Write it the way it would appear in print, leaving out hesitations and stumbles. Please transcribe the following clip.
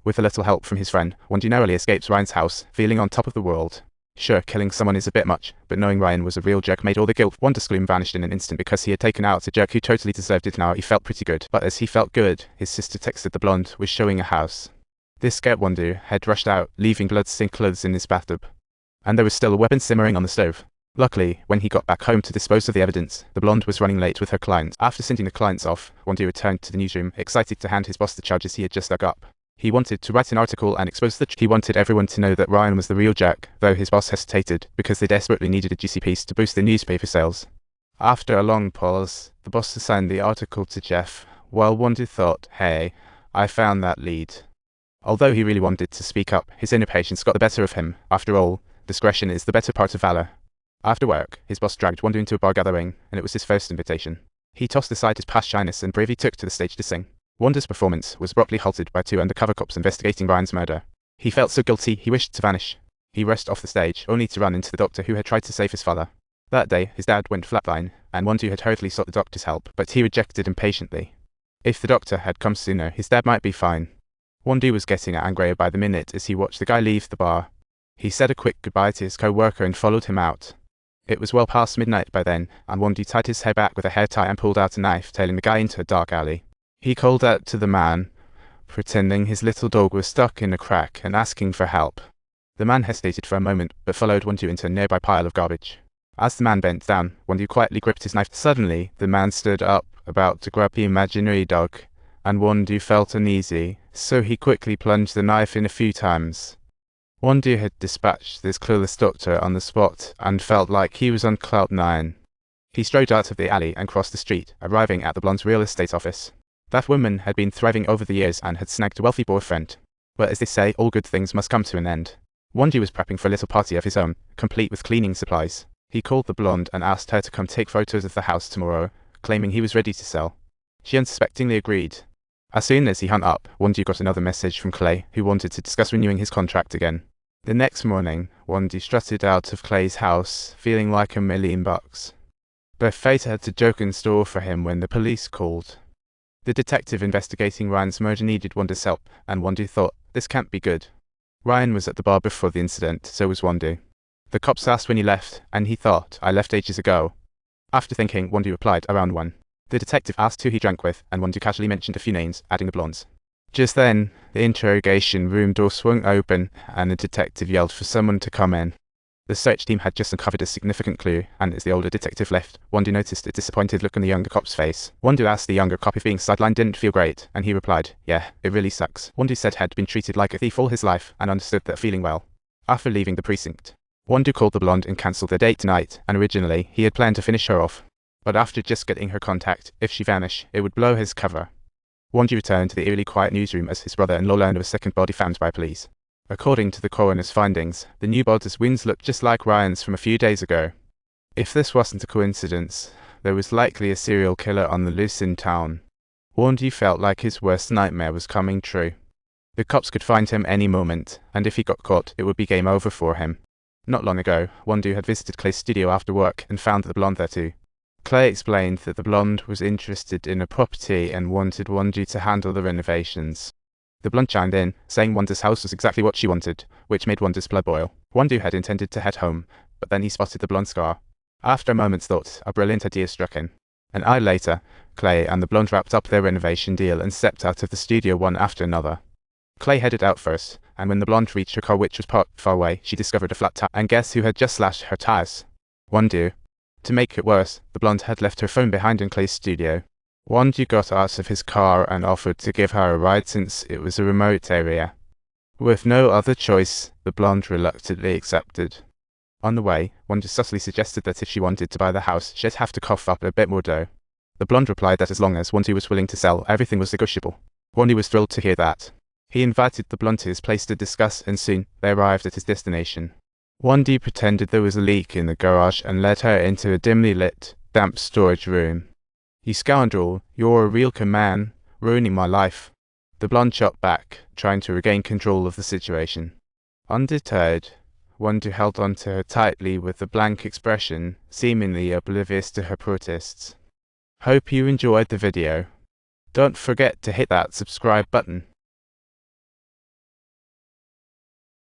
With a little help from his friend, Wondu narrowly escapes Ryan's house, feeling on top of the world. Sure, killing someone is a bit much, but knowing Ryan was a real jerk made all the guilt. Wondu's gloom vanished in an instant because he had taken out a jerk who totally deserved it. Now he felt pretty good. But as he felt good, his sister texted the blonde was showing a house. This scared Wondu, had rushed out, leaving blood-stained clothes in his bathtub. And there was still a weapon simmering on the stove. Luckily, when he got back home to dispose of the evidence, the blonde was running late with her clients. After sending the clients off, Wondu returned to the newsroom, excited to hand his boss the charges he had just dug up. He wanted to write an article and expose the truth. He wanted everyone to know that Ryan was the real jerk, though his boss hesitated, because they desperately needed a juicy piece to boost their newspaper sales. After a long pause, the boss assigned the article to Jeff, while Wondu thought, hey, I found that lead. Although he really wanted to speak up, his inner patience got the better of him. After all, discretion is the better part of valor. After work, his boss dragged Wondu into a bar gathering, and it was his first invitation. He tossed aside his past shyness and bravely took to the stage to sing. Wondu's performance was abruptly halted by two undercover cops investigating Ryan's murder. He felt so guilty he wished to vanish. He rushed off the stage, only to run into the doctor who had tried to save his father. That day, his dad went flatline, and Wondu had hurriedly sought the doctor's help, but he rejected impatiently. If the doctor had come sooner, his dad might be fine. Wondu was getting angrier by the minute as he watched the guy leave the bar. He said a quick goodbye to his co-worker and followed him out. It was well past midnight by then, and Wondu tied his hair back with a hair tie and pulled out a knife, tailing the guy into a dark alley. He called out to the man, pretending his little dog was stuck in a crack and asking for help. The man hesitated for a moment, but followed Wondu into a nearby pile of garbage. As the man bent down, Wondu quietly gripped his knife. Suddenly, the man stood up, about to grab the imaginary dog, and Wondu felt uneasy, so he quickly plunged the knife in a few times. Wondu had dispatched this clueless doctor on the spot, and felt like he was on cloud nine. He strode out of the alley and crossed the street, arriving at the blonde's real estate office. That woman had been thriving over the years and had snagged a wealthy boyfriend. But as they say, all good things must come to an end. Wondu was prepping for a little party of his own, complete with cleaning supplies. He called the blonde and asked her to come take photos of the house tomorrow, claiming he was ready to sell. She unsuspectingly agreed. As soon as he hung up, Wondu got another message from Clay, who wanted to discuss renewing his contract again. The next morning, Wondu strutted out of Clay's house, feeling like $1 million. But fate had a joke in store for him when the police called. The detective investigating Ryan's murder needed Wondu's help, and Wondu thought, this can't be good. Ryan was at the bar before the incident, so was Wondu. The cops asked when he left, and he thought, I left ages ago. After thinking, Wondu replied, around 1. The detective asked who he drank with, and Wondu casually mentioned a few names, adding the blondes. Just then, the interrogation room door swung open, and the detective yelled for someone to come in. The search team had just uncovered a significant clue, and as the older detective left, Wondu noticed a disappointed look on the younger cop's face. Wondu asked the younger cop if being sidelined didn't feel great, and he replied, yeah, it really sucks. Wondu said he had been treated like a thief all his life, and understood that feeling well. After leaving the precinct, Wondu called the blonde and cancelled their date tonight, and originally, he had planned to finish her off. But after just getting her contact, if she vanished, it would blow his cover. Wondu returned to the eerily quiet newsroom as his brother-in-law learned of a second body found by police. According to the coroner's findings, the new body's wounds looked just like Ryan's from a few days ago. If this wasn't a coincidence, there was likely a serial killer on the loose in town. Wondu felt like his worst nightmare was coming true. The cops could find him any moment, and if he got caught, it would be game over for him. Not long ago, Wondu had visited Clay's studio after work and found the blonde there too. Clay explained that the blonde was interested in a property and wanted Wondu to handle the renovations. The blonde chimed in, saying Wondu's house was exactly what she wanted, which made Wondu's blood boil. Wondu had intended to head home, but then he spotted the blonde scar. After a moment's thought, a brilliant idea struck him. An hour later, Clay and the blonde wrapped up their renovation deal and stepped out of the studio one after another. Clay headed out first, and when the blonde reached her car, which was parked far away, she discovered a flat tire, and guess who had just slashed her tires? Wondu. To make it worse, the blonde had left her phone behind in Clay's studio. Wondu got out of his car and offered to give her a ride since it was a remote area. With no other choice, the blonde reluctantly accepted. On the way, Wondu subtly suggested that if she wanted to buy the house, she'd have to cough up a bit more dough. The blonde replied that as long as Wondu was willing to sell, everything was negotiable. Wondu was thrilled to hear that. He invited the blonde to his place to discuss, and soon they arrived at his destination. Wondu pretended there was a leak in the garage and led her into a dimly lit, damp storage room. You scoundrel, you're a real man, ruining my life. The blonde shot back, trying to regain control of the situation. Undeterred, Wondu held on to her tightly with a blank expression, seemingly oblivious to her protests. Hope you enjoyed the video. Don't forget to hit that subscribe button.